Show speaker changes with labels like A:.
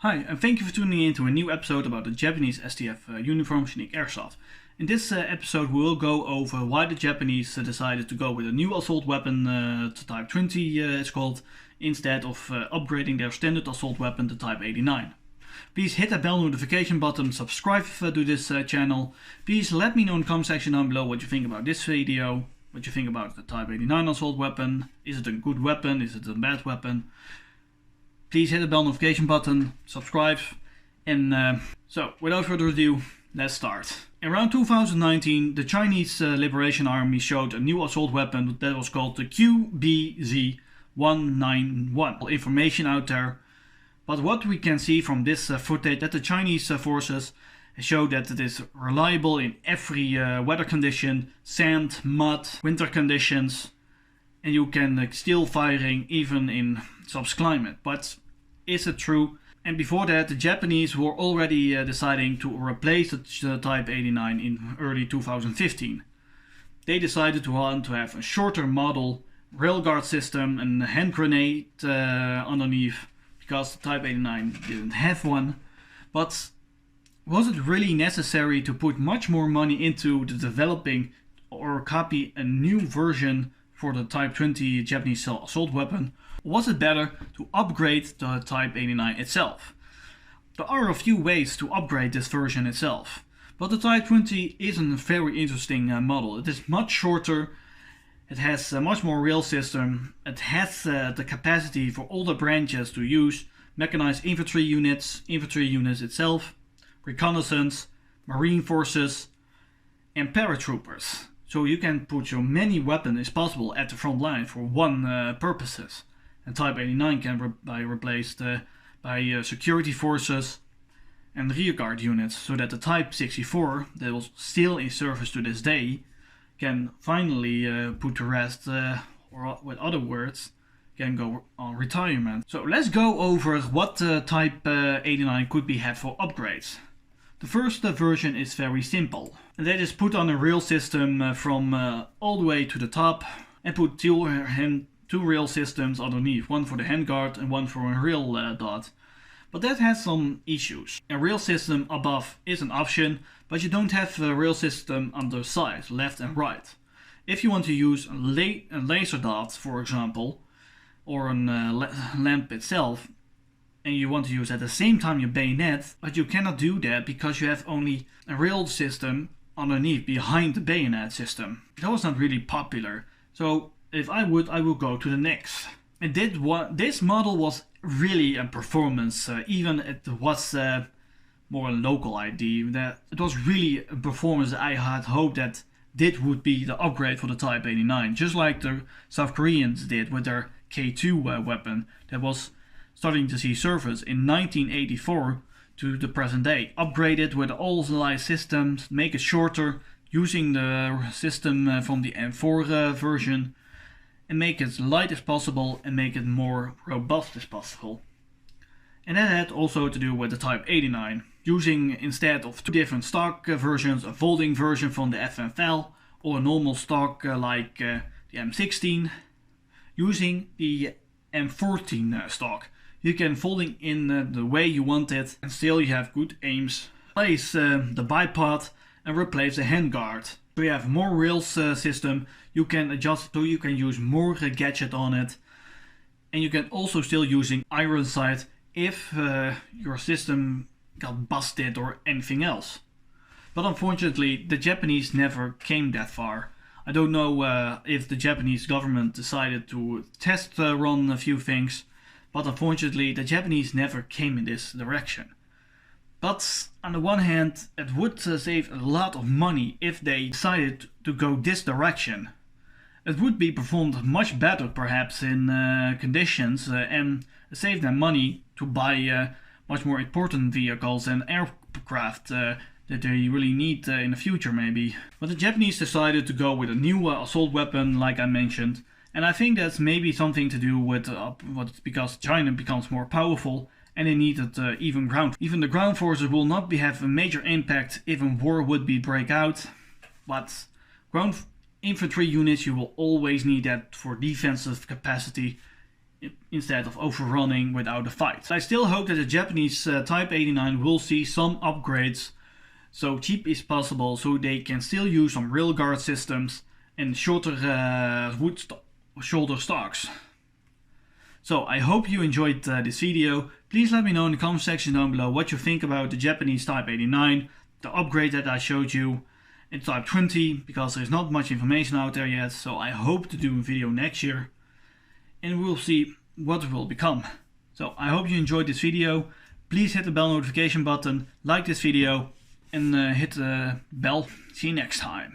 A: Hi, and thank you for tuning in to a new episode about the Japanese STF uniform Unique Airsoft. In this episode we will go over why the Japanese decided to go with a new assault weapon, the Type 20 it's called, instead of upgrading their standard assault weapon, the Type 89. Please hit that bell notification button, subscribe to this channel. Please let me know in the comment section down below what you think about this video, what you think about the Type 89 assault weapon. Is it a good weapon? Is it a bad weapon? Please hit the bell notification button, subscribe, and so without further ado, let's start. Around 2019, the Chinese Liberation Army showed a new assault weapon that was called the QBZ-191. Information out there, but what we can see from this footage that the Chinese forces show that it is reliable in every weather condition, sand, mud, winter conditions, and you can still firing even in such climate. But is it true? And before that, the Japanese were already deciding to replace the Type 89 in early 2015. They decided to want to have a shorter model, railguard system and a hand grenade underneath, because the Type 89 didn't have one. But was it really necessary to put much more money into the developing or copy a new version for the Type 20 Japanese assault weapon? Or was it better to upgrade the Type 89 itself? There are a few ways to upgrade this version itself, but the Type 20 is a very interesting model. It is much shorter, it has a much more rail system, it has the capacity for all the branches to use mechanized infantry units itself, reconnaissance, marine forces, and paratroopers. So you can put your many weapons as possible at the front line for one purposes. And Type 89 can be replaced by security forces and rearguard units, so that the Type 64, that was still in service to this day, can finally put to rest, or with other words, can go on retirement. So let's go over what Type 89 could be had for upgrades. The first version is very simple, and that is put on a rail system from all the way to the top, and put two rail systems underneath, one for the handguard and one for a rail dot. But that has some issues. A rail system above is an option, but you don't have a rail system on the side, left and right. If you want to use a laser dot, for example, or a lamp itself, and you want to use at the same time your bayonet, but you cannot do that because you have only a rail system underneath, behind the bayonet system. That was not really popular. So if I would go to the next. And this model was really a performance, even it was more a local idea. That it was really a performance. I had hoped that this would be the upgrade for the Type 89, just like the South Koreans did with their K2 weapon that was starting to see service in 1984 to the present day. Upgraded with all the light systems, make it shorter, using the system from the M4 version, and make it light as possible and make it more robust as possible. And that had also to do with the Type 89, using instead of two different stock versions, a folding version from the FMFL or a normal stock like the M16, using the M14 stock. You can folding in the way you want it, and still you have good aims. Place the bipod and replace the handguard. So you have more rails system, you can adjust so you can use more gadget on it, and you can also still using iron sight if your system got busted or anything else. But unfortunately the Japanese never came that far. I don't know if the Japanese government decided to test run a few things, but unfortunately the Japanese never came in this direction. But on the one hand, it would save a lot of money if they decided to go this direction. It would be performed much better perhaps in conditions, and save them money to buy much more important vehicles and aircraft that they really need in the future maybe. But the Japanese decided to go with a new assault weapon, like I mentioned, and I think that's maybe something to do with because China becomes more powerful and they needed even ground. Even the ground forces will not have a major impact if a war would be break out, but ground infantry units, you will always need that for defensive capacity instead of overrunning without a fight. I still hope that the Japanese Type 89 will see some upgrades so cheap as possible, so they can still use some railguard systems and shorter shoulder stocks. So I hope you enjoyed this video. Please let me know in the comment section down below what you think about the Japanese Type 89, the upgrade that I showed you in Type 20, because there's not much information out there yet, so I hope to do a video next year and we'll see what it will become. So I hope you enjoyed this video. Please hit the bell notification button, like this video and hit the bell. See you next time.